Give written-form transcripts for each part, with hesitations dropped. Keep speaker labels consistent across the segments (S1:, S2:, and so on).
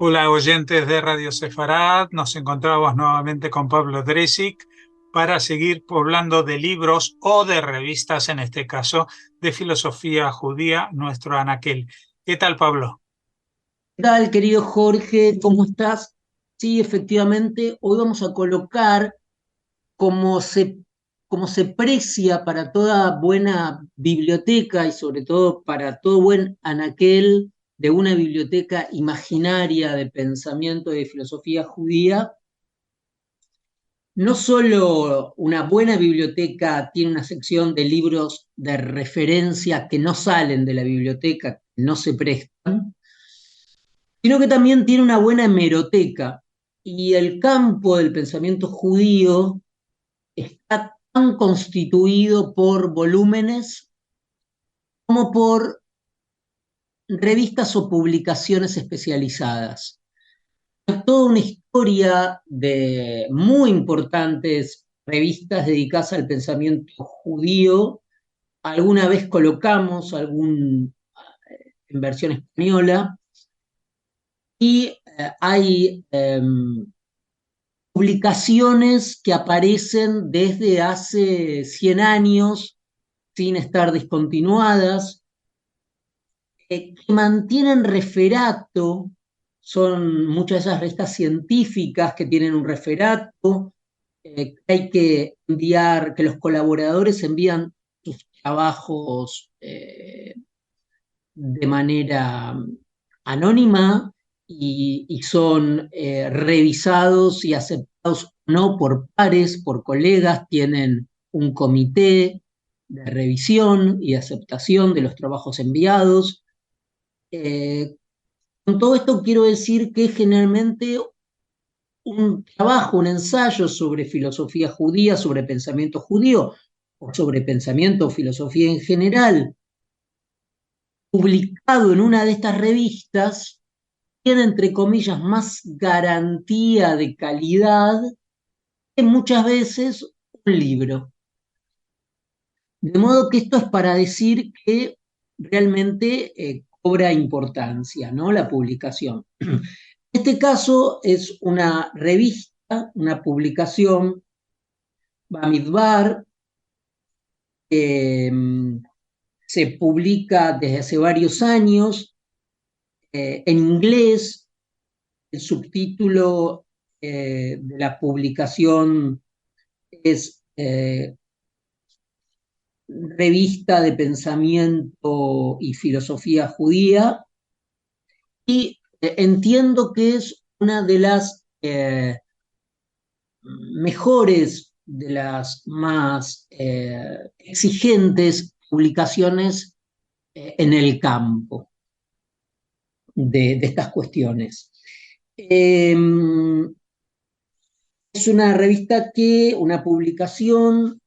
S1: Hola oyentes de Radio Sefarad, nos encontramos nuevamente con Pablo Dresik para seguir hablando de libros o de revistas, en este caso, de filosofía judía, nuestro anaquel. ¿Qué tal, Pablo?
S2: ¿Qué tal, querido Jorge? ¿Cómo estás? Sí, efectivamente, hoy vamos a colocar como se, como se precia para toda buena biblioteca y sobre todo para todo buen anaquel de una biblioteca imaginaria de pensamiento y de filosofía judía. No solo una buena biblioteca tiene una sección de libros de referencia que no salen de la biblioteca, que no se prestan, sino que también tiene una buena hemeroteca. Y el campo del pensamiento judío está tan constituido por volúmenes como por revistas o publicaciones especializadas. Hay toda una historia de muy importantes revistas dedicadas al pensamiento judío. Alguna vez colocamos algún en versión española y hay publicaciones que aparecen desde hace 100 años sin estar discontinuadas, que mantienen referato, son muchas de esas revistas científicas que tienen un referato, que hay que enviar, que los colaboradores envían sus trabajos de manera anónima y son revisados y aceptados no por pares, por colegas, tienen un comité de revisión y de aceptación de los trabajos enviados. Eh, con todo esto quiero decir que generalmente un trabajo, un ensayo sobre filosofía judía, sobre pensamiento judío o sobre pensamiento o filosofía en general, publicado en una de estas revistas, tiene, entre comillas, más garantía de calidad que muchas veces un libro. De modo que esto es para decir que realmente cobra importancia, ¿no? La publicación. En este caso es una revista, una publicación, Bamidbar, que se publica desde hace varios años en inglés. El subtítulo de la publicación es Revista de Pensamiento y Filosofía Judía, y entiendo que es una de las mejores, de las más exigentes publicaciones en el campo de estas cuestiones. Eh, es una publicación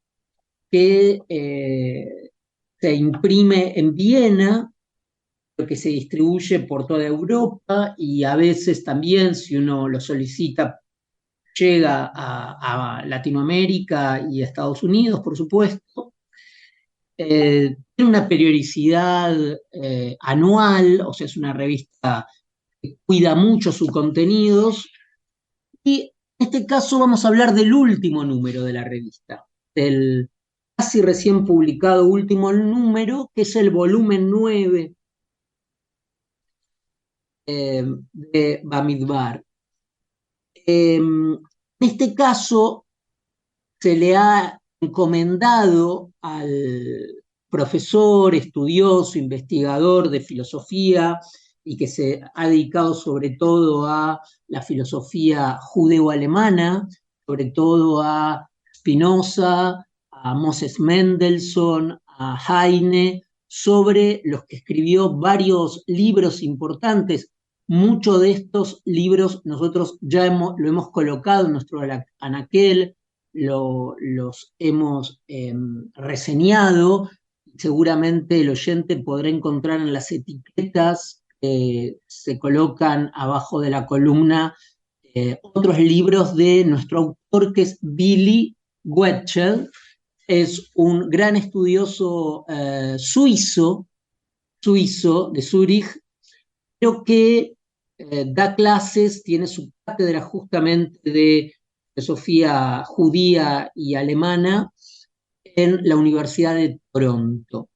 S2: que se imprime en Viena, que se distribuye por toda Europa y a veces también, si uno lo solicita, llega a Latinoamérica y a Estados Unidos, por supuesto. Tiene una periodicidad anual, o sea, es una revista que cuida mucho sus contenidos. Y en este caso vamos a hablar del último número de la revista, del casi recién publicado último número, que es el volumen 9 de Bamidbar. En este caso se le ha encomendado al profesor, estudioso, investigador de filosofía y que se ha dedicado sobre todo a la filosofía judeo-alemana, sobre todo a Spinoza, a Moses Mendelssohn, a Heine, sobre los que escribió varios libros importantes. Muchos de estos libros nosotros lo hemos colocado en nuestro anaquel, los hemos reseñado. Seguramente el oyente podrá encontrar en las etiquetas que se colocan abajo de la columna otros libros de nuestro autor, que es Billy Wetchel. Es un gran estudioso suizo de Zúrich, pero que da clases, tiene su cátedra justamente de filosofía judía y alemana en la Universidad de Toronto.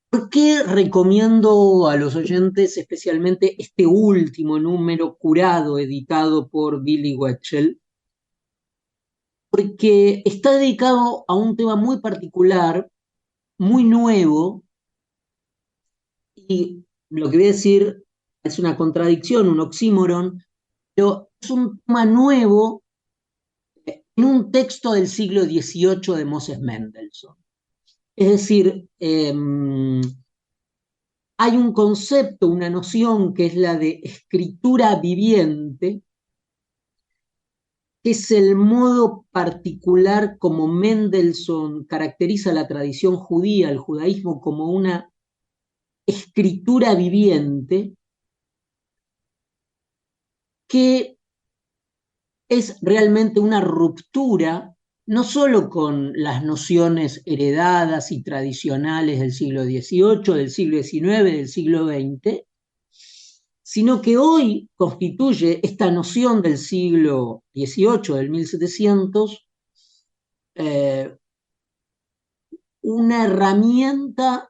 S2: ¿Por qué recomiendo a los oyentes especialmente este último número curado, editado por Billy Wetchell? Porque está dedicado a un tema muy particular, muy nuevo, y lo que voy a decir es una contradicción, un oxímoron, pero es un tema nuevo en un texto del siglo XVIII de Moses Mendelssohn. Es decir, hay un concepto, una noción que es la de escritura viviente, que es el modo particular como Mendelssohn caracteriza la tradición judía, el judaísmo, como una escritura viviente, que es realmente una ruptura, no solo con las nociones heredadas y tradicionales del siglo XVIII, del siglo XIX, del siglo XX, sino que hoy constituye esta noción del siglo XVIII, del 1700, una herramienta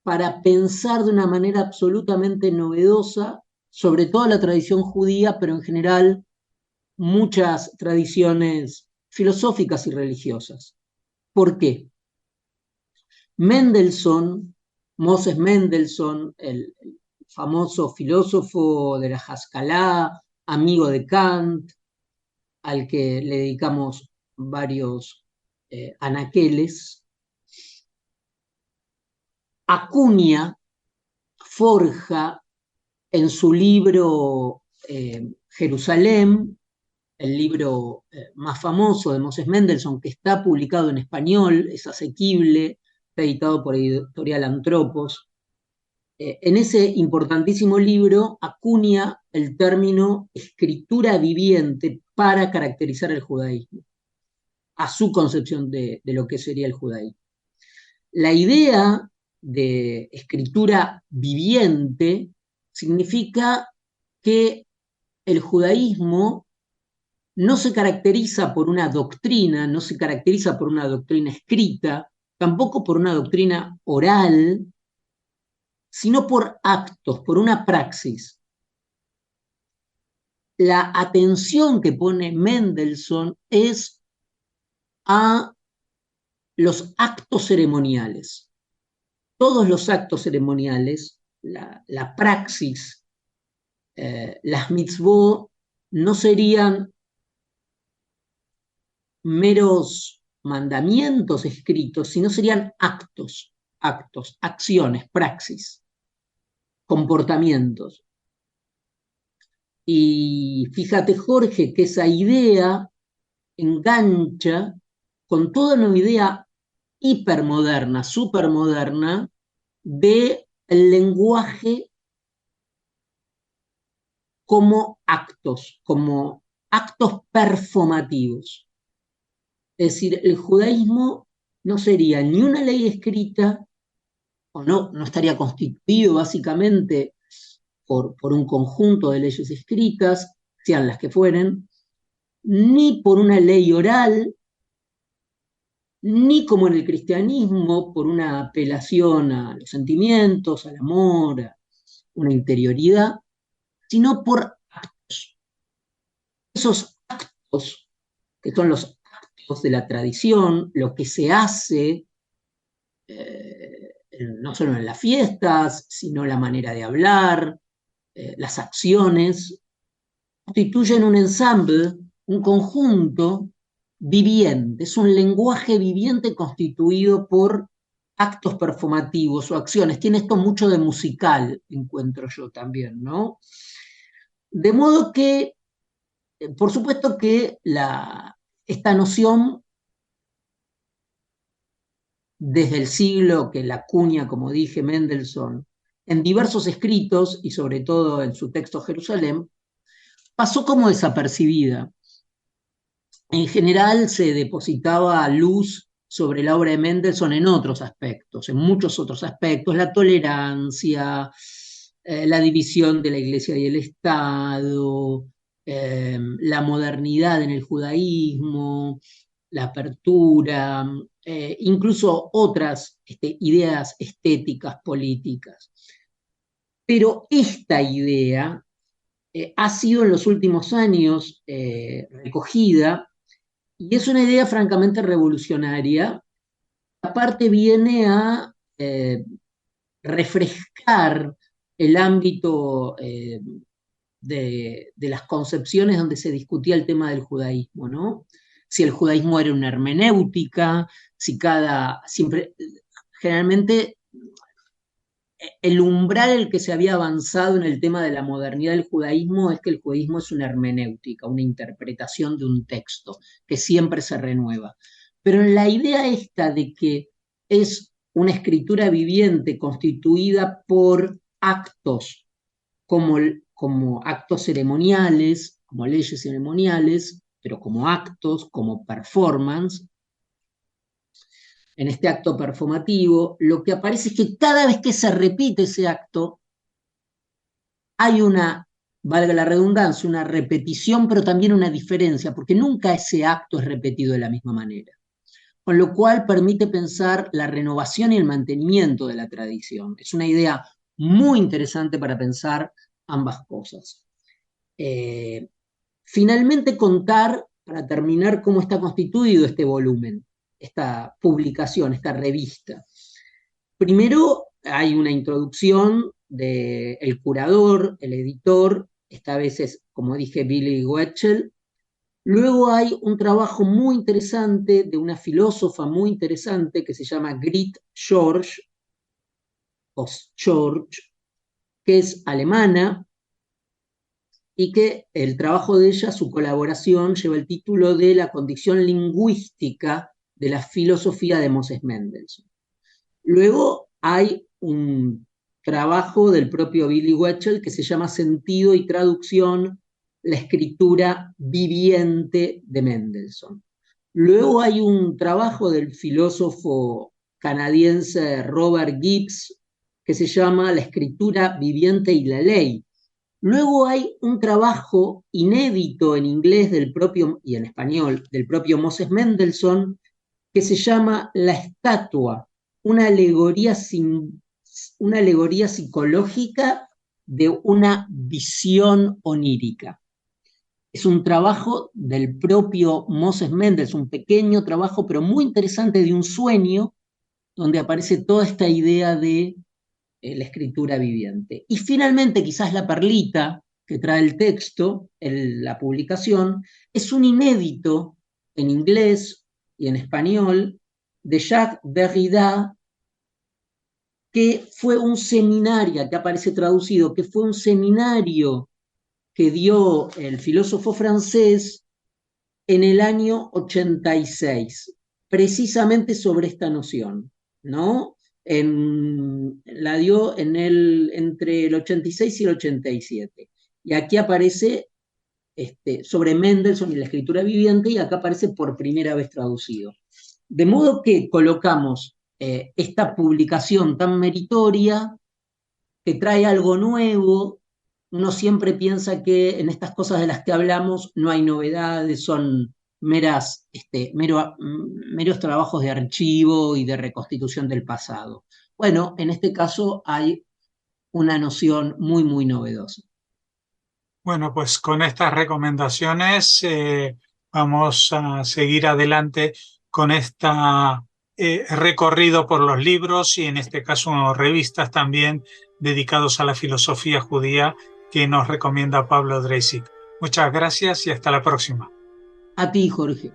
S2: para pensar de una manera absolutamente novedosa sobre toda la tradición judía, pero en general muchas tradiciones filosóficas y religiosas. ¿Por qué? Mendelssohn, Moses Mendelssohn, el famoso filósofo de la Haskalah, amigo de Kant, al que le dedicamos varios anaqueles, acuña, forja en su libro Jerusalén, el libro más famoso de Moses Mendelssohn, que está publicado en español, es asequible, está editado por Editorial Antropos. En ese importantísimo libro acuña el término escritura viviente para caracterizar el judaísmo, a su concepción de lo que sería el judaísmo. La idea de escritura viviente significa que el judaísmo no se caracteriza por una doctrina, no se caracteriza por una doctrina escrita, tampoco por una doctrina oral, sino por actos, por una praxis. La atención que pone Mendelssohn es a los actos ceremoniales. Todos los actos ceremoniales, la praxis, las mitzvot, no serían meros mandamientos escritos, sino serían actos, acciones, praxis, comportamientos. Y fíjate, Jorge, que esa idea engancha con toda una idea hipermoderna, supermoderna, del lenguaje como actos performativos. Es decir, el judaísmo no sería ni una ley escrita, o no estaría constituido básicamente por un conjunto de leyes escritas, sean las que fueren, ni por una ley oral, ni como en el cristianismo, por una apelación a los sentimientos, al amor, a una interioridad, sino por actos. Esos actos, que son los actos de la tradición, lo que se hace, no solo en las fiestas, sino la manera de hablar, las acciones, constituyen un ensamble, un conjunto viviente, es un lenguaje viviente constituido por actos performativos o acciones. Tiene esto mucho de musical, encuentro yo también, ¿no? De modo que, por supuesto que esta noción, desde el siglo que la acuña, como dije, Mendelssohn, en diversos escritos, y sobre todo en su texto Jerusalén, pasó como desapercibida. En general se depositaba luz sobre la obra de Mendelssohn en otros aspectos, en muchos otros aspectos, la tolerancia, la división de la Iglesia y el Estado, la modernidad en el judaísmo, la apertura, incluso otras ideas estéticas, políticas. Pero esta idea ha sido en los últimos años recogida y es una idea francamente revolucionaria. Aparte viene a refrescar el ámbito de las concepciones donde se discutía el tema del judaísmo, ¿no? Si el judaísmo era una hermenéutica, si siempre, generalmente el umbral el que se había avanzado en el tema de la modernidad del judaísmo es que el judaísmo es una hermenéutica, una interpretación de un texto que siempre se renueva. Pero en la idea esta de que es una escritura viviente constituida por actos como actos ceremoniales, como leyes ceremoniales, pero como actos, como performance, en este acto performativo, lo que aparece es que cada vez que se repite ese acto, hay una, valga la redundancia, una repetición, pero también una diferencia, porque nunca ese acto es repetido de la misma manera. Con lo cual permite pensar la renovación y el mantenimiento de la tradición. Es una idea muy interesante para pensar ambas cosas. Finalmente contar, para terminar, cómo está constituido este volumen, esta publicación, esta revista. Primero hay una introducción del curador, el editor, esta vez es, como dije, Billy Goetschel. Luego hay un trabajo muy interesante de una filósofa muy interesante que se llama Grit George, o George, que es alemana, y que el trabajo de ella, su colaboración, lleva el título de La condición lingüística de la filosofía de Moses Mendelssohn. Luego hay un trabajo del propio Billy Goetschel que se llama Sentido y Traducción, la escritura viviente de Mendelssohn. Luego hay un trabajo del filósofo canadiense Robert Gibbs que se llama La escritura viviente y la ley. Luego hay un trabajo inédito en inglés y en español del propio Moses Mendelssohn que se llama La estatua, una alegoría psicológica de una visión onírica. Es un trabajo del propio Moses Mendelssohn, un pequeño trabajo, pero muy interesante, de un sueño, donde aparece toda esta idea de la escritura viviente. Y finalmente, quizás la perlita que trae el texto, la publicación, es un inédito en inglés y en español de Jacques Derrida, que fue un seminario, que aparece traducido, que fue un seminario que dio el filósofo francés en el año 86, precisamente sobre esta noción, ¿no? La dio entre el 86 y el 87. Y aquí aparece sobre Mendelssohn y la escritura viviente, y acá aparece por primera vez traducido. De modo que colocamos esta publicación tan meritoria, que trae algo nuevo. Uno siempre piensa que en estas cosas de las que hablamos no hay novedades, son meros trabajos de archivo y de reconstitución del pasado. Bueno, en este caso hay una noción muy, muy novedosa.
S1: Bueno, pues con estas recomendaciones vamos a seguir adelante con este recorrido por los libros y en este caso revistas también dedicados a la filosofía judía que nos recomienda Pablo Dreisig. Muchas gracias y hasta la próxima.
S2: A ti, Jorge.